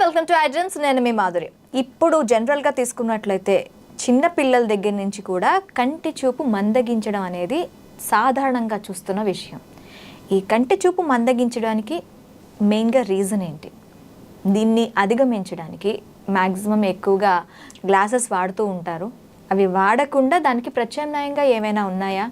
Welcome to ఐడ్రన్స్. నేను మీ మాధురి. ఇప్పుడు జనరల్గా తీసుకున్నట్లయితే చిన్న పిల్లల దగ్గర నుంచి కూడా కంటి చూపు మందగించడం అనేది సాధారణంగా చూస్తున్న విషయం. ఈ కంటి చూపు మందగించడానికి మెయిన్గా రీజన్ ఏంటి? దీన్ని అధిగమించడానికి మ్యాక్సిమం ఎక్కువగా గ్లాసెస్ వాడుతూ ఉంటారు. అవి వాడకుండా దానికి ప్రత్యామ్నాయంగా ఏమైనా ఉన్నాయా?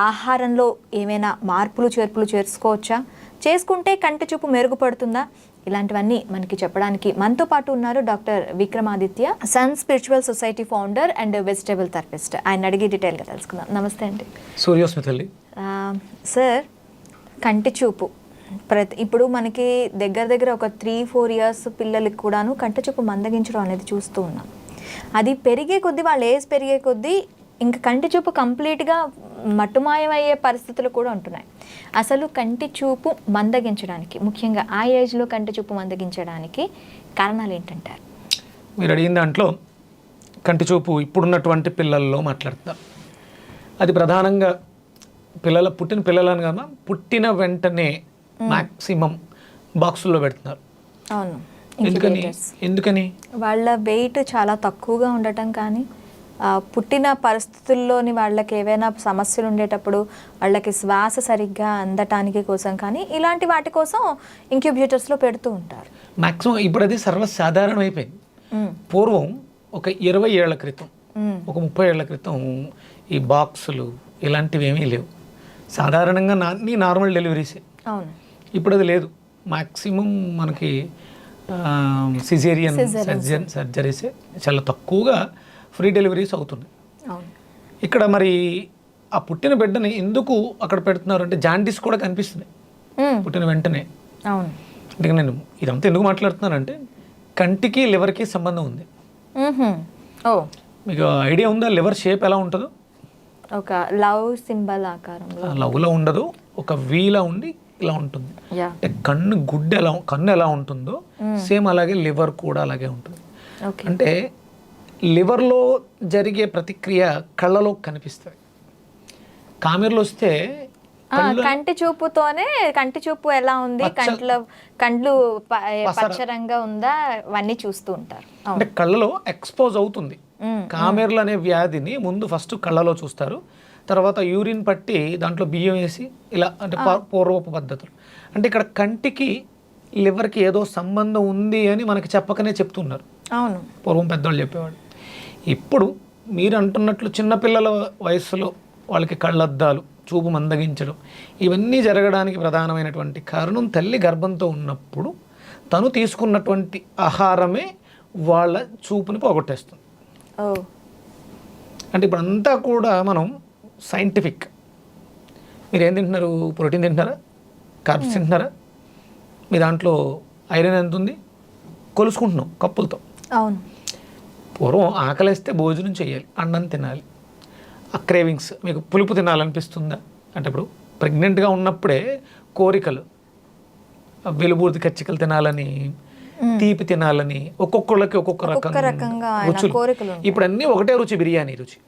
ఆహారంలో ఏమైనా మార్పులు చేర్పులు చేసుకోవచ్చా? చేసుకుంటే కంటి చూపు మెరుగుపడుతుందా? ఇలాంటివన్నీ మనకి చెప్పడానికి మనతో పాటు ఉన్నారు doctor Vikramaditya, sun spiritual society founder and vegetable therapist. ఆయన అడిగి డీటెయిల్గా తెలుసుకుందాం. నమస్తే అండి. సూర్యోస్మితల్లి. సార్, కంటి చూపు ఇప్పుడు మనకి దగ్గర ఒక 3-4 ఇయర్స్ పిల్లలకి కూడాను కంటి చూపు మందగించడం అనేది చూస్తూ ఉన్నాం. అది పెరిగే కొద్దీ, వాళ్ళ ఏజ్ పెరిగే కొద్దీ ఇంకా కంటి చూపు కంప్లీట్గా మట్టుమాయమయ్యే పరిస్థితులు కూడా ఉంటున్నాయి. అసలు కంటి చూపు మందగించడానికి, ముఖ్యంగా ఆ ఏజ్లో కంటి చూపు మందగించడానికి కారణాలు ఏంటంటారు? మీరు అడిగిన దాంట్లో కంటి చూపు ఇప్పుడున్నటువంటి పిల్లల్లో మాట్లాడతారు. అది ప్రధానంగా పుట్టిన పిల్లలను కదా, పుట్టిన వెంటనే మ్యాక్సిమం బాక్సుల్లో పెడుతున్నారు. అవును. ఎందుకని వాళ్ళ వెయిట్ చాలా తక్కువగా ఉండటం, కానీ పుట్టిన పరిస్థితుల్లోని వాళ్ళకి ఏవైనా సమస్యలు ఉండేటప్పుడు వాళ్ళకి శ్వాస సరిగ్గా అందటానికి కోసం కానీ ఇలాంటి వాటి కోసం ఇంక్యుబేటర్స్లో పెడుతూ ఉంటారు. మ్యాక్సిమం ఇప్పుడు అది సర్వసాధారణం అయిపోయింది. పూర్వం ఒక 20 ఏళ్ల క్రితం, ఒక 30 ఏళ్ల క్రితం ఈ బాక్సులు ఇలాంటివి ఏమీ లేవు. సాధారణంగా నార్మల్ డెలివరీసే. అవును. ఇప్పుడు అది లేదు. మ్యాక్సిమం మనకి సిజేరియన్ సర్జరీసే చాలా తక్కువగా ఫ్రీ డెలివరీస్ అవుతున్నాయి. ఇక్కడ మరి ఆ పుట్టిన బిడ్డని ఎందుకు అక్కడ పెడుతున్నారు అంటే జాండీస్ కూడా కనిపిస్తున్నాయి పుట్టిన వెంటనే. అంటే నేను ఇదంతా ఎందుకు మాట్లాడుతున్నానంటే కంటికి లివర్కి సంబంధం ఉంది. మీకు ఐడియా ఉందా లివర్ షేప్ ఎలా ఉంటుందో? ఒక లవ్ సింబల్ ఆకారంలో. లవ్లో ఉండదు, ఒక వీలా ఉండి ఇలా ఉంటుంది. అంటే కన్ను ఎలా ఉంటుందో సేమ్ అలాగే లివర్ కూడా అలాగే ఉంటుంది. అంటే లివర్లో జరిగే ప్రతిక్రియ కళ్ళలో కనిపిస్తుంది. కామెర్లు వస్తే కంటి చూపుతోనే కంటి చూపు ఎలా ఉంది, కండ్లు పచ్చరంగా ఉందా, అవన్నీ చూస్తూ ఉంటారు. అంటే కళ్ళలో ఎక్స్పోజ్ అవుతుంది. కామెర్లు అనే వ్యాధిని ముందు ఫస్ట్ కళ్ళలో చూస్తారు, తర్వాత యూరిన్ పట్టి దాంట్లో బియ్యం వేసి ఇలా, అంటే పూర్వపు పద్ధతులు. అంటే ఇక్కడ కంటికి లివర్కి ఏదో సంబంధం ఉంది అని మనకి చెప్పకనే చెప్తున్నారు. అవును, పూర్వం పెద్దవాళ్ళు చెప్పేవాడు. ఇప్పుడు మీరు అంటున్నట్లు చిన్నపిల్లల వయసులో వాళ్ళకి కళ్ళద్దాలు, చూపు మందగించడం, ఇవన్నీ జరగడానికి ప్రధానమైనటువంటి కారణం తల్లి గర్భంతో ఉన్నప్పుడు తను తీసుకున్నటువంటి ఆహారమే వాళ్ళ చూపుని పోగొట్టేస్తుంది. అంటే ఇప్పుడు అంతా కూడా మనం సైంటిఫిక్. మీరు ఏం తింటున్నారు? ప్రోటీన్ తింటున్నారా? కార్బ్స్ తింటున్నారా? మీ దాంట్లో ఐరన్ ఎంత ఉంది? కొలుసుకుంటున్నాం కప్పులతో. అవును. పూర్వం ఆకలిస్తే భోజనం చేయాలి, అన్నం తినాలి. ఆ క్రేవింగ్స్, మీకు పులుపు తినాలనిపిస్తుందా అంటే ఇప్పుడు ప్రెగ్నెంట్గా ఉన్నప్పుడే కోరికలు, వెలుబూర్తి కచ్చికలు తినాలని, తీపి తినాలని, ఒక్కొక్కళ్ళకి ఒక్కొక్క రకంగా రుచులు. ఇప్పుడు అన్నీ ఒకటే రుచి, బిర్యానీ రుచి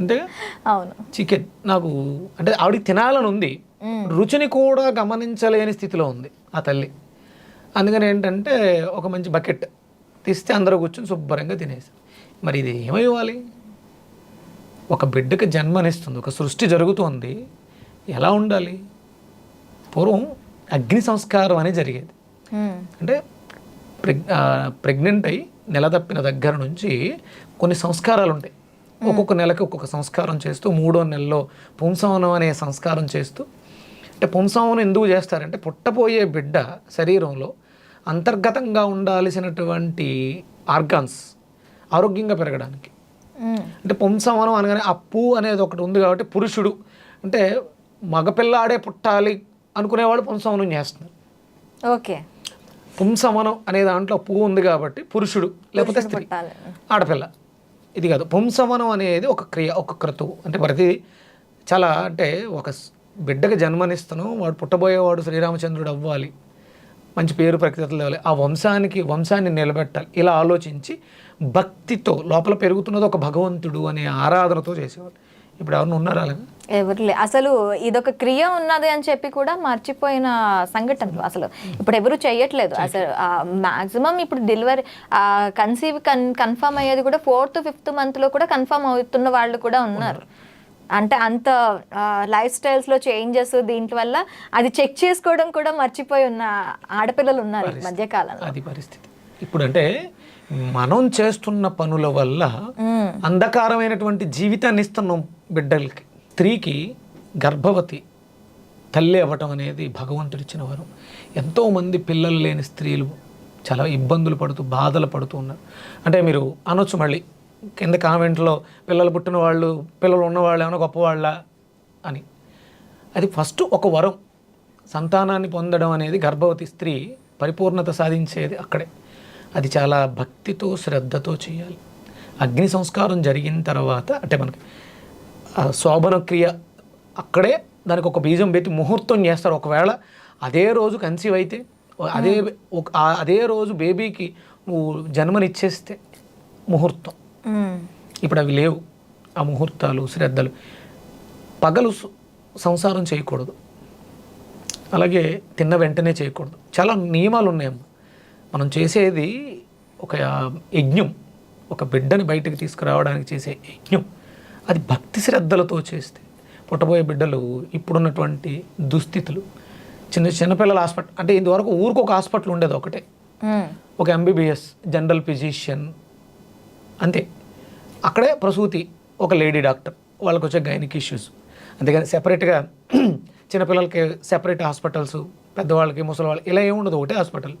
అంతేగా. అవును. చికెన్ నాకు అంటే ఆవిడకి తినాలని ఉంది, రుచిని కూడా గమనించలేని స్థితిలో ఉంది ఆ తల్లి. అందుకని ఏంటంటే ఒక మంచి బకెట్ తీస్తే అందరూ కూర్చొని శుభ్రంగా తినేసి, మరి ఇది ఏమైవ్వాలి? ఒక బిడ్డకి జన్మనిస్తుంది, ఒక సృష్టి జరుగుతుంది, ఎలా ఉండాలి? పూర్వం అగ్ని సంస్కారం అని జరిగేది. అంటే ప్రెగ్నెంట్ అయి నెల తప్పిన దగ్గర నుంచి కొన్ని సంస్కారాలు ఉంటాయి. ఒక్కొక్క నెలకి ఒక్కొక్క సంస్కారం చేస్తూ 3వ నెలలో పుంసవనం అనే సంస్కారం చేస్తూ, అంటే పుంసవనం ఎందుకు చేస్తారంటే పుట్టపోయే బిడ్డ శరీరంలో అంతర్గతంగా ఉండాల్సినటువంటి ఆర్గాన్స్ ఆరోగ్యంగా పెరగడానికి. అంటే పుంసవనం అనగానే అప్పు అనేది ఒకటి ఉంది కాబట్టి పురుషుడు అంటే మగపిల్లాడే పుట్టాలి అనుకునేవాడు పుంసవనం చేస్తున్నారు. ఓకే. పుంసవనం అనే దాంట్లో పువ్వు ఉంది కాబట్టి పురుషుడు, లేకపోతే స్త్రీ, ఆడపిల్ల. ఇది కాదు, పుంసవనం అనేది ఒక క్రియ, ఒక క్రతువు. అంటే ప్రతి చాలా అంటే ఒక బిడ్డకి జన్మనిస్తాను, వాడు పుట్టబోయేవాడు శ్రీరామచంద్రుడు అవ్వాలి, మంచి పేరు ప్రఖ్యాతులు తేవాలి, ఆ వంశాన్ని నిలబెట్టాలి, ఇలా ఆలోచించి భక్తితో లోపల పెరుగుతున్నది ఒక భగవంతుడు అనే ఆరాధనతో చేసేవాడు. ఇప్పుడు ఎవరిని ఉన్నారు అలాగా? ఎవరులే. అసలు ఇదొక క్రియ ఉన్నది అని చెప్పి కూడా మర్చిపోయిన సంఘటనలు అసలు ఇప్పుడు ఎవరు చెయ్యట్లేదు. అసలు మాక్సిమం ఇప్పుడు డెలివరీ కన్సీవ్ కన్ఫర్మ్ అయ్యేది కూడా 4th 5th మంత్లో కూడా కన్ఫర్మ్ అవుతున్న వాళ్ళు కూడా ఉన్నారు. అంటే అంత లైఫ్ స్టైల్స్లో చేంజెస్ దీంట్ వల్ల అది చెక్ చేసుకోవడం కూడా మర్చిపోయి ఉన్న ఆడపిల్లలు ఉన్నారు ఈ మధ్యకాలంలో. అది పరిస్థితి. ఇప్పుడు అంటే మనం చేస్తున్న పనుల వల్ల అంధకారమైనటువంటి జీవితాన్ని ఇస్తున్నాం బిడ్డలకి. స్త్రీకి గర్భవతి తల్లి అవ్వటం అనేది భగవంతుడిచ్చిన వరం. ఎంతోమంది పిల్లలు లేని స్త్రీలు చాలా ఇబ్బందులు పడుతూ బాధలు పడుతూ ఉన్నారు. అంటే మీరు అనొచ్చు మళ్ళీ కింద కామెంట్లో పిల్లలు పుట్టిన వాళ్ళు పిల్లలు ఉన్నవాళ్ళు ఏమైనా గొప్పవాళ్ళ అని. అది ఫస్ట్ ఒక వరం. సంతానాన్ని పొందడం అనేది గర్భవతి స్త్రీ పరిపూర్ణత సాధించేది అక్కడే. అది చాలా భక్తితో శ్రద్ధతో చేయాలి. అగ్ని సంస్కారం జరిగిన తర్వాత అంటే మనకి శోభన క్రియ అక్కడే దానికి ఒక బీజం పెట్టి ముహూర్తం చేస్తారు. ఒకవేళ అదే రోజు కన్సీవ్ అయితే అదే రోజు బేబీకి నువ్వు జన్మనిచ్చేస్తే ముహూర్తం. ఇప్పుడు అవి లేవు ఆ ముహూర్తాలు శ్రద్ధలు. పగలు సంసారం చేయకూడదు, అలాగే తిన్న వెంటనే చేయకూడదు. చాలా నియమాలు ఉన్నాయమ్మ. మనం చేసేది ఒక యజ్ఞం, ఒక బిడ్డని బయటకు తీసుకురావడానికి చేసే యజ్ఞం. అది భక్తి శ్రద్ధలతో చేస్తే పుట్టబోయే బిడ్డలు ఇప్పుడున్నటువంటి దుస్థితులు చిన్నపిల్లల హాస్పిటల్ అంటే ఇంతవరకు ఊరికి ఒక హాస్పిటల్ ఉండేది ఒకటే, ఒక MBBS జనరల్ ఫిజిషియన్ అంతే. అక్కడే ప్రసూతి ఒక లేడీ డాక్టర్, వాళ్ళకి వచ్చే గైనిక్ ఇష్యూస్. అంతేగాని సెపరేట్గా చిన్నపిల్లలకి సెపరేట్ హాస్పిటల్స్, పెద్దవాళ్ళకి ముసలి వాళ్ళకి ఇలా ఏముండదు, ఒకటే హాస్పిటల్.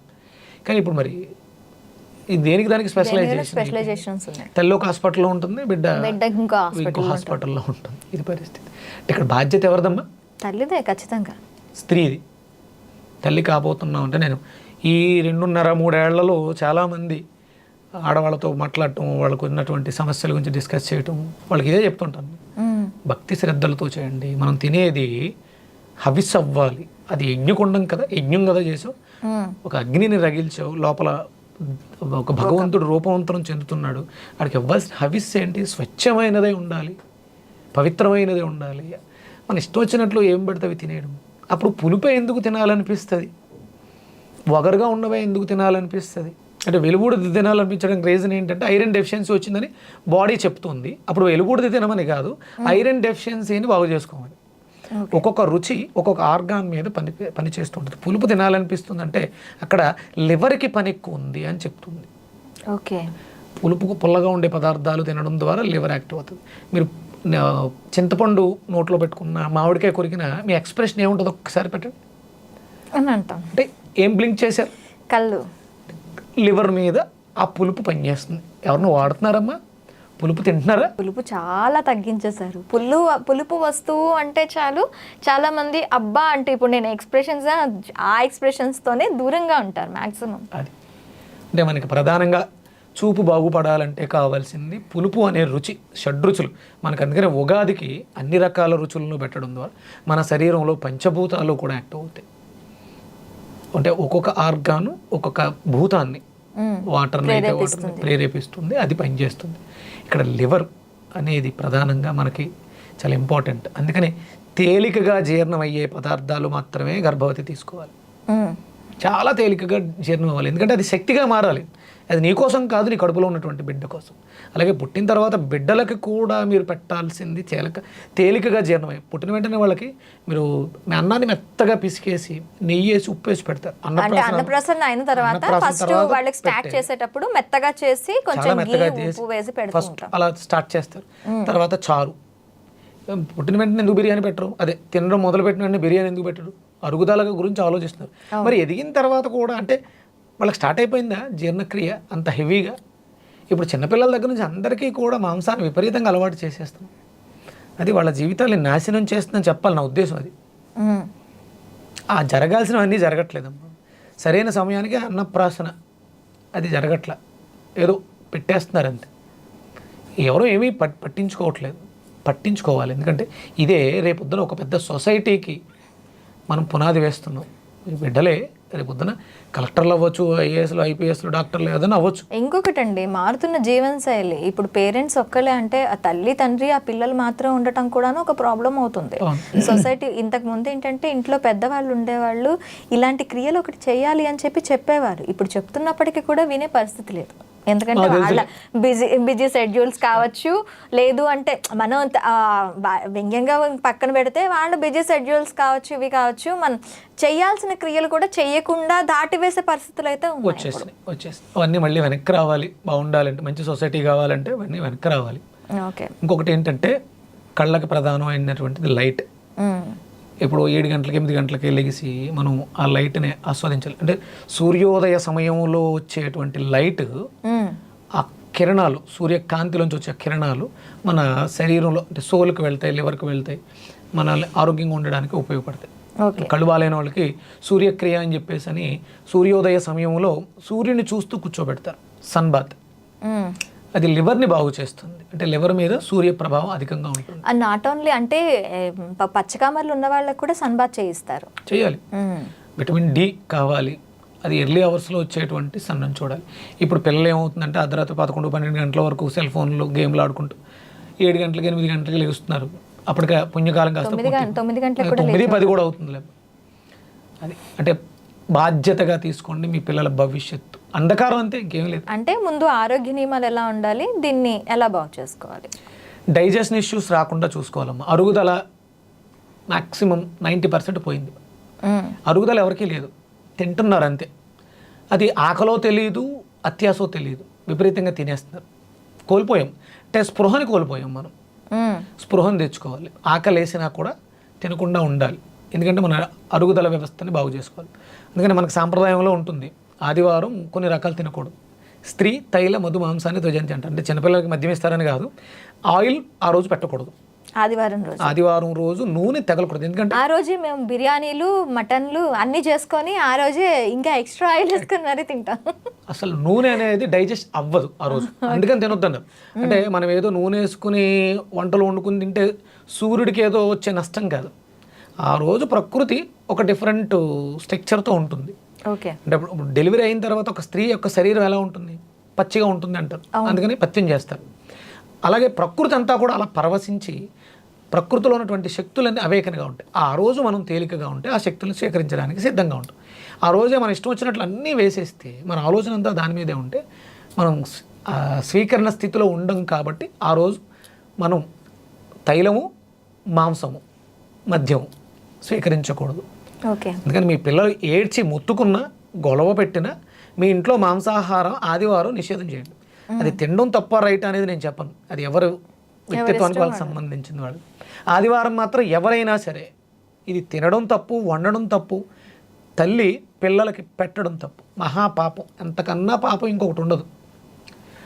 కానీ ఇప్పుడు మరి ఇది దేనికి దానికి స్పెషలైజేషన్స్ ఉన్నాయి. తల్లి ఒక హాస్పిటల్లో ఉంటుంది, బిడ్డ ఇంకో హాస్పిటల్లో ఉంటుంది. ఇది పరిస్థితి. ఇక్కడ బాధ్యత ఎవరిదమ్మా? తల్లిదే ఖచ్చితంగా, స్త్రీది. తల్లి కాబోతున్నాం అంటే నేను ఈ 2.5-3 ఏళ్లలో చాలామంది ఆడవాళ్ళతో మాట్లాడటం, వాళ్ళకు ఉన్నటువంటి సమస్యల గురించి డిస్కస్ చేయటం, వాళ్ళకి ఇదే చెప్తుంటాను. భక్తి శ్రద్ధలతో చేయండి. మనం తినేది హవిస్ అవ్వాలి. అది యజ్ఞకుండం కదా, యజ్ఞం కదా చేసావు. ఒక అగ్నిని రగిల్చావు, లోపల ఒక భగవంతుడు రూపవంతరం చెందుతున్నాడు. వాడికి ఇవ్వాల్సిన హవిస్ ఏంటి? స్వచ్ఛమైనదే ఉండాలి, పవిత్రమైనదే ఉండాలి. మన ఇష్టం వచ్చినట్లు ఏం పడితే అవి తినేయడం. అప్పుడు పులిపే ఎందుకు తినాలనిపిస్తుంది, వగరుగా ఉన్నవే ఎందుకు తినాలనిపిస్తుంది? అంటే వెలుగుడిది తినాలనిపించడానికి రీజన్ ఏంటంటే ఐరన్ డెఫిషియన్సీ వచ్చిందని బాడీ చెప్తుంది. అప్పుడు వెలుగుడిది తినమని కాదు, ఐరన్ డెఫిషియన్సీని బాగు చేసుకోమని. ఒక్కొక్క రుచి ఒక్కొక్క ఆర్గాన్ మీద పని చేస్తుంటుంది. పులుపు తినాలనిపిస్తుంది అంటే అక్కడ లివర్కి పని ఎక్కువ ఉంది అని చెప్తుంది. ఓకే, పులుపుకు పుల్లగా ఉండే పదార్థాలు తినడం ద్వారా లివర్ యాక్టివ్ అవుతుంది. మీరు చింతపండు నోట్లో పెట్టుకున్న, మామిడికాయ కొరికిన మీ ఎక్స్ప్రెషన్ ఏముంటుందో ఒక్కసారి పెట్టండి అని అంటాం. అంటే ఏం బ్లింక్ చేశారు? కళ్ళు. లివర్ మీద ఆ పులుపు పనిచేస్తుంది. ఎవరిని వాడుతున్నారమ్మా? పులుపు తింటున్నారా? పులుపు చాలా తగ్గించేశారు. పులుపు వస్తువు అంటే చాలు చాలా మంది అబ్బా అంటే ఇప్పుడు నేను ఆ ఎక్స్ప్రెషన్స్తోనే దూరంగా ఉంటారు మ్యాక్సిమం. అది అంటే మనకి ప్రధానంగా చూపు బాగుపడాలంటే కావాల్సింది పులుపు అనే రుచి, షడ్రుచులు మనకు. అందుకనే ఉగాదికి అన్ని రకాల రుచులను పెట్టడం ద్వారా మన శరీరంలో పంచభూతాలు కూడా యాక్టివ్ అవుతాయి. అంటే ఒక్కొక్క ఆర్గాను ఒక్కొక్క భూతాన్ని, వాటర్ని అయితే వాటర్ని ప్రేరేపిస్తుంది, అది పనిచేస్తుంది. ఇక్కడ లివర్ అనేది ప్రధానంగా మనకి చాలా ఇంపార్టెంట్. అందుకని తేలికగా జీర్ణమయ్యే పదార్థాలు మాత్రమే గర్భవతి తీసుకోవాలి. చాలా తేలికగా జీర్ణం అవ్వాలి, ఎందుకంటే అది శక్తిగా మారాలి. అది నీ కోసం కాదు, నీ కడుపులో ఉన్నటువంటి బిడ్డ కోసం. అలాగే పుట్టిన తర్వాత బిడ్డలకి కూడా మీరు పెట్టాల్సింది తేలికగా జీర్ణమై. పుట్టిన వెంటనే వాళ్ళకి మీరు అన్నాన్ని మెత్తగా పిసికేసి నెయ్యి వేసి ఉప్పు వేసి పెడతారు. అన్నప్రాసన అయిన తర్వాత ఫస్ట్ వాళ్ళకి స్టార్ట్ చేసేటప్పుడు మెత్తగా చేసి కొంచెం ఉప్పు వేసి ఫస్ట్ అలా స్టార్ట్ చేస్తారు. తర్వాత చారు. పుట్టిన వెంటనే ఎందుకు బిర్యానీ పెట్టరు? అదే తినడం మొదలు పెట్టిన వెంటనే బిర్యానీ ఎందుకు పెట్టరు? అరుగుదల గురించి ఆలోచిస్తున్నారు. మరి ఎదిగిన తర్వాత కూడా అంటే వాళ్ళకి స్టార్ట్ అయిపోయిందా జీర్ణక్రియ అంత హెవీగా? ఇప్పుడు చిన్నపిల్లల దగ్గర నుంచి అందరికీ కూడా మాంసాన్ని విపరీతంగా అలవాటు చేసేస్తాం. అది వాళ్ళ జీవితాన్ని నాశనం చేస్తుందని చెప్పాలి నా ఉద్దేశం. అది ఆ జరగాల్సినవన్నీ జరగట్లేదమ్మా. సరైన సమయానికి అన్నప్రాసన అది జరగట్ల, ఏదో పెట్టేస్తున్నారు అంతే. ఎవరో ఏమీ పట్టించుకోవాలి. ఎందుకంటే ఇదే రేపొద్దున ఒక పెద్ద సొసైటీకి మనం పునాది వేస్తున్నాం. బిడ్డలే రేపు పొద్దున కలెక్టర్లు అవ్వచ్చు, ఐఏఎస్లు, ఐపీఎస్లు, డాక్టర్లు ఏదైనా అవ్వచ్చు. ఇంకొకటండి, మారుతున్న జీవన శైలి. ఇప్పుడు పేరెంట్స్ ఒక్కలే అంటే ఆ తల్లి తండ్రి ఆ పిల్లలు మాత్రం ఉండటం కూడాను ఒక ప్రాబ్లం అవుతుంది. సొసైటీ ఇంతకు ముందు ఏంటంటే ఇంట్లో పెద్దవాళ్ళు ఉండేవాళ్ళు, ఇలాంటి క్రియలు ఒకటి చేయాలి అని చెప్పేవారు. ఇప్పుడు చెప్తున్నప్పటికీ కూడా వినే పరిస్థితి లేదు. ఎందుకంటే వాళ్ళ బిజీ షెడ్యూల్స్ కావచ్చు, లేదు అంటే మనం వ్యంగ్యంగా పక్కన పెడితే వాళ్ళ బిజీ షెడ్యూల్స్ కావచ్చు, ఇవి కావచ్చు, మనం చేయాల్సిన క్రియలు కూడా చేయకుండా దాటివేసే పరిస్థితులు అయితే వచ్చేసి అవన్నీ మళ్ళీ వెనక్కి రావాలి. బాగుండాలంటే, మంచి సొసైటీ కావాలంటే అవన్నీ వెనక్కి రావాలి. ఓకే. ఇంకొకటి ఏంటంటే కళ్ళకి ప్రధానమైనటువంటిది లైట్. ఇప్పుడు 7 గంటలకి 8 గంటలకి లెగిసి మనం ఆ లైట్ని ఆస్వాదించాలి. అంటే సూర్యోదయ సమయంలో వచ్చేటువంటి లైట్, ఆ కిరణాలు, సూర్యకాంతిలోంచి వచ్చే కిరణాలు మన శరీరంలో అంటే సోల్కి వెళ్తాయి, లివర్కి వెళ్తాయి, మనల్ని ఆరోగ్యంగా ఉండడానికి ఉపయోగపడతాయి. కళ్ళు బాలేని వాళ్ళకి సూర్యక్రియ అని చెప్పేసి అని సూర్యోదయ సమయంలో సూర్యుని చూస్తూ కూర్చోబెడతారు, సన్ బాత్. అది లివర్ని బాగు చేస్తుంది. అంటే లివర్ మీద సూర్య ప్రభావం అధికంగా ఉంటుంది. నాట్ ఓన్లీ అంటే పచ్చకామర్లు ఉన్న వాళ్ళకి కూడా సన్ బాత్ చేయిస్తారు. చేయాలి. విటమిన్ డి కావాలి. అది ఎర్లీ అవర్స్లో వచ్చేటువంటి సన్ అని చూడాలి. ఇప్పుడు పిల్లలు ఏమవుతుందంటే అర్ధరాత్రి 11-12 గంటల వరకు సెల్ ఫోన్లు, గేమ్లు ఆడుకుంటూ 7 గంటలకి 8 గంటలకి లెగుస్తున్నారు. అప్పటికే పుణ్యకాలం కాస్త 9-10 కూడా అవుతుంది. అది అంటే బాధ్యతగా తీసుకోండి మీ పిల్లల భవిష్యత్తు. అంధకారం అంతే, ఇంకేం లేదు. అంటే ముందు ఆరోగ్య నియమాలు ఎలా ఉండాలి, దీన్ని ఎలా బాగు చేసుకోవాలి, డైజెషన్ ఇష్యూస్ రాకుండా చూసుకోవాలమ్మా. అరుగుదల మ్యాక్సిమం 90% పోయింది. అరుగుదల ఎవరికీ లేదు, తింటున్నారు అంతే. అది ఆకలో తెలియదు, అత్యాసో తెలియదు, విపరీతంగా తినేస్తున్నారు. కోల్పోయాం అంటే స్పృహని కోల్పోయాం. మనం స్పృహను తెచ్చుకోవాలి. ఆకలి వేసినా కూడా తినకుండా ఉండాలి. ఎందుకంటే మన అరుగుదల వ్యవస్థని బాగు చేసుకోవాలి. అందుకని మనకు సాంప్రదాయంలో ఉంటుంది, ఆదివారం కొన్ని రకాలు తినకూడదు. స్త్రీ తైల మధు మాంసాన్ని ధ్వజంతి అంటారు. అంటే చిన్నపిల్లలకి మద్యం ఇస్తారని కాదు, ఆయిల్ ఆ రోజు పెట్టకూడదు. ఆదివారం రోజు నూనె తగలకూడదు. ఎందుకంటే ఆ రోజే మేము బిర్యానీలు, మటన్లు అన్ని చేసుకొని ఆ రోజే ఇంకా ఎక్స్ట్రా ఆయిల్ వేసుకొని మరీ తింటాం. అసలు నూనె అనేది డైజెస్ట్ అవ్వదు ఆ రోజు, అందుకని తినొద్దన్నారు. అంటే మనం ఏదో నూనె వేసుకుని వంటలు వండుకుని తింటే సూర్యుడికి ఏదో వచ్చే నష్టం కాదు. ఆ రోజు ప్రకృతి ఒక డిఫరెంట్ స్ట్రక్చర్తో ఉంటుంది. ఓకే. అంటే ఇప్పుడు డెలివరీ అయిన తర్వాత ఒక స్త్రీ యొక్క శరీరం ఎలా ఉంటుంది, పచ్చిగా ఉంటుంది అంటారు. అందుకని పత్యం చేస్తారు. అలాగే ప్రకృతి అంతా కూడా అలా పరవశించి ప్రకృతిలో ఉన్నటువంటి శక్తులన్నీ అవేకనగా ఉంటాయి. ఆ రోజు మనం తేలికగా ఉంటే ఆ శక్తులను స్వీకరించడానికి సిద్ధంగా ఉంటాం. ఆ రోజే మన ఇష్టం వచ్చినట్లు అన్నీ వేసేస్తే మన ఆలోచన అంతా దాని మీదే ఉంటే మనం స్వీకరణ స్థితిలో ఉండం. కాబట్టి ఆ రోజు మనం తైలము, మాంసము, మద్యము స్వీకరించకూడదు. ఓకే. అందుకని మీ పిల్లలు ఏడ్చి మొత్తుకున్నా, గొడవ పెట్టినా మీ ఇంట్లో మాంసాహారం ఆదివారం నిషేధం చేయండి. అది తినడం తప్ప రైట్ అనేది నేను చెప్పను, అది ఎవరు వ్యక్తిత్వానికి వాళ్ళకి సంబంధించింది. వాళ్ళు ఆదివారం మాత్రం ఎవరైనా సరే ఇది తినడం తప్పు, వండడం తప్పు, తల్లి పిల్లలకి పెట్టడం తప్పు, మహాపాపం. అంతకన్నా పాపం ఇంకొకటి ఉండదు.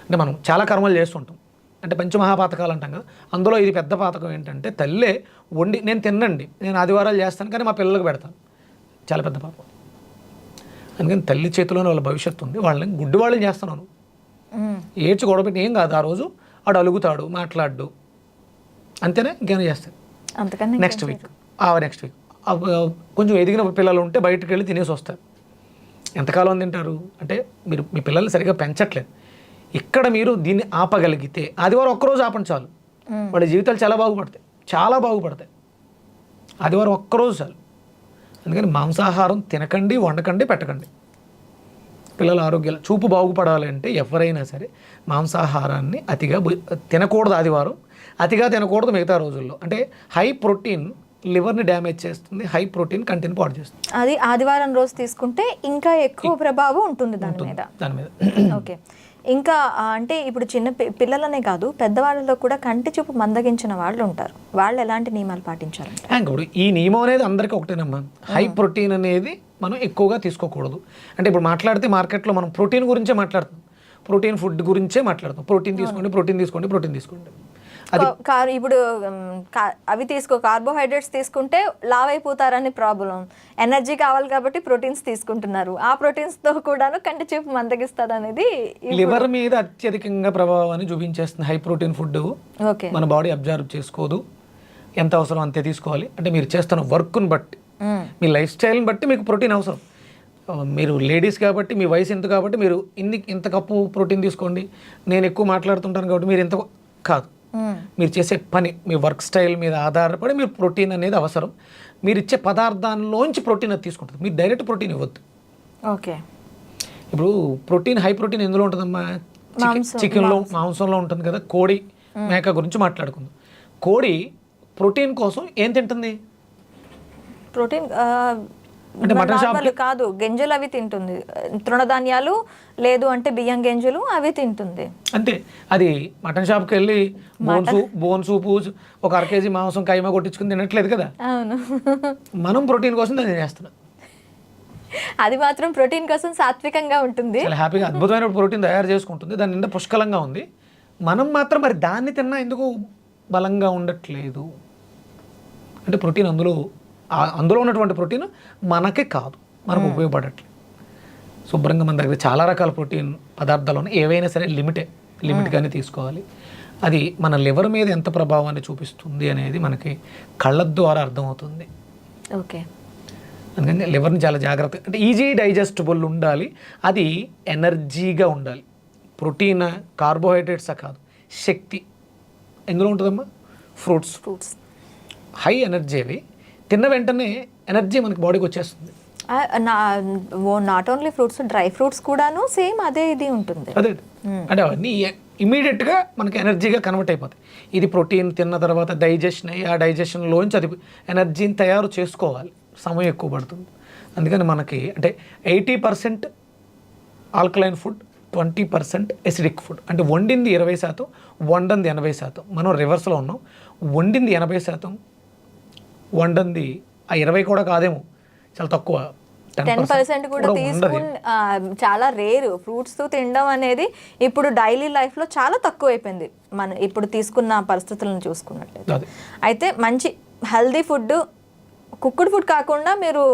అంటే మనం చాలా కర్మలు చేస్తుంటాం, అంటే పంచమహాపాతకాలు అంటాం కదా, అందులో ఇది పెద్ద పాతకం ఏంటంటే తల్లే వండి నేను తినండి, నేను ఆదివారాలు చేస్తాను కానీ మా పిల్లలకు పెడతాను. చాలా పెద్ద పాపం. అందుకని తల్లి చేతిలోనే వాళ్ళ భవిష్యత్తు ఉంది. వాళ్ళని గుడ్డి వాళ్ళని చేస్తున్నాను. ఏడ్చి గొడవపెట్టి ఏం కాదు. ఆ రోజు వాడు అలుగుతాడు, మాట్లాడు, అంతేనే, ఇంకేమైనా చేస్తాడు. నెక్స్ట్ వీక్ కొంచెం ఎదిగిన పిల్లలు ఉంటే బయటకు వెళ్ళి తినేసి వస్తారు. ఎంతకాలం తింటారు అంటే మీరు మీ పిల్లల్ని సరిగ్గా పెంచట్లేదు. ఇక్కడ మీరు దీన్ని ఆపగలిగితే ఆదివారం ఒక్కరోజు ఆపండి చాలు, వాళ్ళ జీవితాలు చాలా బాగుపడతాయి. ఆదివారం ఒక్కరోజు చాలు. అందుకని మాంసాహారం తినకండి, వండకండి, పెట్టకండి. పిల్లల ఆరోగ్యాలు చూపు బాగుపడాలి అంటే ఎవరైనా సరే మాంసాహారాన్ని అతిగా తినకూడదు. ఆదివారం అతిగా తినకూడదు. మిగతా రోజుల్లో అంటే హై ప్రోటీన్ లివర్ని డ్యామేజ్ చేస్తుంది, హై ప్రోటీన్ కంటెంట్ పాడు చేస్తుంది. అది ఆదివారం రోజు తీసుకుంటే ఇంకా ఎక్కువ ప్రభావం ఉంటుంది దాని మీద. ఓకే. ఇంకా అంటే ఇప్పుడు చిన్న పిల్లలనే కాదు, పెద్దవాళ్ళలో కూడా కంటి చూపు మందగించిన వాళ్ళు ఉంటారు. వాళ్ళు ఎలాంటి నియమాలు పాటించాలంటే, ఇప్పుడు ఈ నియమం అనేది అందరికీ ఒకటేనమ్మా. హై ప్రోటీన్ అనేది మనం ఎక్కువగా తీసుకోకూడదు. అంటే ఇప్పుడు మాట్లాడితే మార్కెట్లో మనం ప్రోటీన్ గురించే మాట్లాడుతాం, ప్రోటీన్ ఫుడ్ గురించే మాట్లాడతాం. ప్రోటీన్ తీసుకోండి. అది ఇప్పుడు అవి కార్బోహైడ్రేట్స్ తీసుకుంటే లావ్ అయిపోతారని ప్రాబ్లం. ఎనర్జీ కావాలి కాబట్టి ప్రోటీన్స్ తీసుకుంటున్నారు. ఆ ప్రోటీన్స్ తో కూడాను కంటి చూపు మందగిస్తుంది అనేది లివర్ మీద అత్యధికంగా ప్రభావాన్ని చూపించేస్తుంది హై ప్రోటీన్ ఫుడ్. మన బాడీ అబ్జర్వ్ చేసుకోదు. ఎంత అవసరం అంతే తీసుకోవాలి. అంటే మీరు చేస్తున్న వర్క్ను బట్టి, మీ లైఫ్ స్టైల్ని బట్టి మీకు ప్రోటీన్ అవసరం. మీరు లేడీస్ కాబట్టి మీ వయసు ఎంత కాబట్టి మీరు ఇంత కప్పు ప్రోటీన్ తీసుకోండి, నేను ఎక్కువ మాట్లాడుతుంటాను కాబట్టి మీరు ఇంత కాదు. మీరు చేసే పని, మీ వర్క్ స్టైల్ మీద ఆధారపడి మీరు ప్రోటీన్ అనేది అవసరం. మీరు ఇచ్చే పదార్థాల్లోంచి ప్రోటీన్ అది తీసుకుంటుంది. మీరు డైరెక్ట్ ప్రోటీన్ ఇవ్వద్దు. ఓకే. ఇప్పుడు ప్రోటీన్, హై ప్రోటీన్ ఎందులో ఉంటుందమ్మా? చికెన్లో, మాంసంలో ఉంటుంది కదా. కోడి, మేక గురించి మాట్లాడుకుందాం. కోడి ప్రోటీన్ కోసం ఏం తింటుంది? ప్రోటీన్ అంటే మటన్ షాప్ కాదు, గింజలు అవి తింటుంది, తృణధాన్యాలు లేదు అంటే బియ్యం గింజలు అవి తింటుంది అంతే. అది మటన్ షాప్కి వెళ్ళి బోన్ సూపు ఒక 1/2 కేజీ మాంసం కైమా కొట్టించుకుని తినట్లేదు కదా. అవును. మనం ప్రోటీన్ కోసం దాన్ని చేస్తున్నాం. అది మాత్రం ప్రోటీన్ కోసం సాత్వికంగా ఉంటుంది, చాలా హ్యాపీగా అద్భుతమైన ప్రోటీన్ తయారు చేసుకుంటుంది, దాని నిండా పుష్కలంగా ఉంది. మనం మాత్రం మరి దాన్ని తిన్నా ఎందుకు బలంగా ఉండట్లేదు అంటే ప్రోటీన్ అందులో ఉన్నటువంటి ప్రోటీన్ మనకే కాదు, మనకు ఉపయోగపడట్లేదు. శుభ్రంగా మన దగ్గర చాలా రకాల ప్రోటీన్ పదార్థాలు ఉన్నాయి. ఏవైనా సరే లిమిట్గానే తీసుకోవాలి. అది మన లివర్ మీద ఎంత ప్రభావాన్ని చూపిస్తుంది అనేది మనకి కళ్ళ ద్వారా అర్థమవుతుంది. ఓకే. అందుకని లివర్ని చాలా జాగ్రత్త, అంటే ఈజీ డైజెస్టబుల్ ఉండాలి, అది ఎనర్జీగా ఉండాలి. ప్రోటీన్ కార్బోహైడ్రేట్సా కాదు, శక్తి ఎందులో ఉంటుందమ్మా? Fruits high energy. అవి తిన్న వెంటనే ఎనర్జీ మనకి బాడీకి వచ్చేస్తుంది. Not only fruits, dry fruits కూడాను సేమ్ అదే ఇది ఉంటుంది. అదే అంటే అవన్నీ ఇమీడియట్గా మనకి ఎనర్జీగా కన్వర్ట్ అయిపోతాయి. ఇది ప్రోటీన్ తిన్న తర్వాత డైజెషన్ అయ్యి ఆ డైజెషన్లోంచి అది ఎనర్జీని తయారు చేసుకోవాలి, సమయం ఎక్కువ పడుతుంది. అందుకని మనకి అంటే 80% ఆల్కలైన్ ఫుడ్, 20% ఎసిడిక్ ఫుడ్. అంటే వండింది 20%, వండంది 80%. మనం రివర్స్లో ఉన్నాం. వండింది 80%, వండంది ఆ 20 కూడా కాదేమో, చాలా తక్కువ, 10% కూడా చాలా రేరు. ఫ్రూట్స్ తినడం అనేది ఇప్పుడు డైలీ లైఫ్లో చాలా తక్కువ అయిపోయింది మనం ఇప్పుడు తీసుకున్న పరిస్థితులను చూసుకున్నట్లయితే. అయితే మంచి హెల్దీ ఫుడ్, కుక్డ్ ఫుడ్ కాకుండా మీరు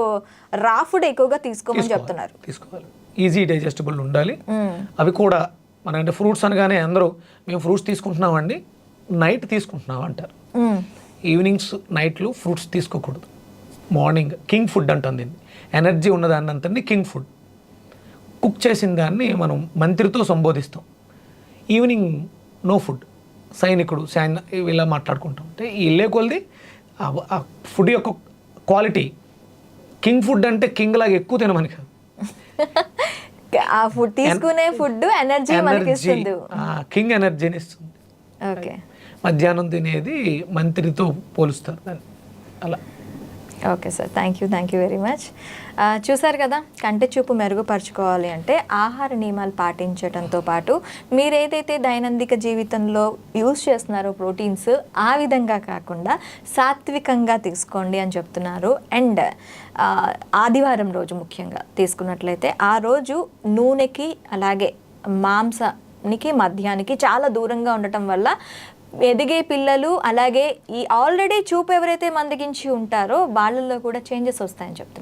రా ఫుడ్ ఎక్కువగా తీసుకోమని చెప్తున్నారు. తీసుకోవాలి, ఈజీ డైజెస్టబుల్ ఉండాలి. అవి కూడా మన అంటే ఫ్రూట్స్ అనగానే అందరూ మేము ఫ్రూట్స్ తీసుకుంటున్నామండి, నైట్ తీసుకుంటున్నాం అంటారు. ఈవినింగ్స్ నైట్లు ఫ్రూట్స్ తీసుకోకూడదు. మార్నింగ్ కింగ్ ఫుడ్ అంటుంది. ఎనర్జీ ఉన్నదాన్ని అంతని కింగ్ ఫుడ్. కుక్ చేసిన దాన్ని మనం మంత్రితో సంబోధిస్తాం. ఈవినింగ్ నో ఫుడ్, సైనికుడు ఇలా మాట్లాడుకుంటాం. అంటే ఇల్లే కొలిది ఆ ఫుడ్ యొక్క క్వాలిటీ. కింగ్ ఫుడ్ అంటే కింగ్ లాగా ఎక్కువ తినమని కాదు, ఆ ఫుడ్ తీసుకునే ఫుడ్ ఎనర్జీ మనకి ఇస్తుంది, కింగ్ ఎనర్జీని ఇస్తుంది. ఓకే. మధ్యాహ్నం తినేది మంత్రితో పోలుస్తారు దాన్ని అలా. Okay sir, thank you very much. చూసారు కదా, కంటి చూపు మెరుగుపరచుకోవాలి అంటే ఆహార నియమాలు పాటించడంతో పాటు మీరు ఏదైతే దైనందిక జీవితంలో యూజ్ చేస్తున్నారో ప్రోటీన్స్, ఆ విధంగా కాకుండా సాత్వికంగా తీసుకోండి అని చెప్తున్నారు. అండ్ ఆదివారం రోజు ముఖ్యంగా తీసుకున్నట్లయితే ఆ రోజు నూనెకి అలాగే మాంసానికి మద్యానికి చాలా దూరంగా ఉండటం వల్ల ఎదిగే పిల్లలు అలాగే ఈ ఆల్రెడీ చూపు ఎవరైతే మందగించి ఉంటారో వాళ్ళల్లో కూడా చేంజెస్ వస్తాయని చెప్తున్నారు.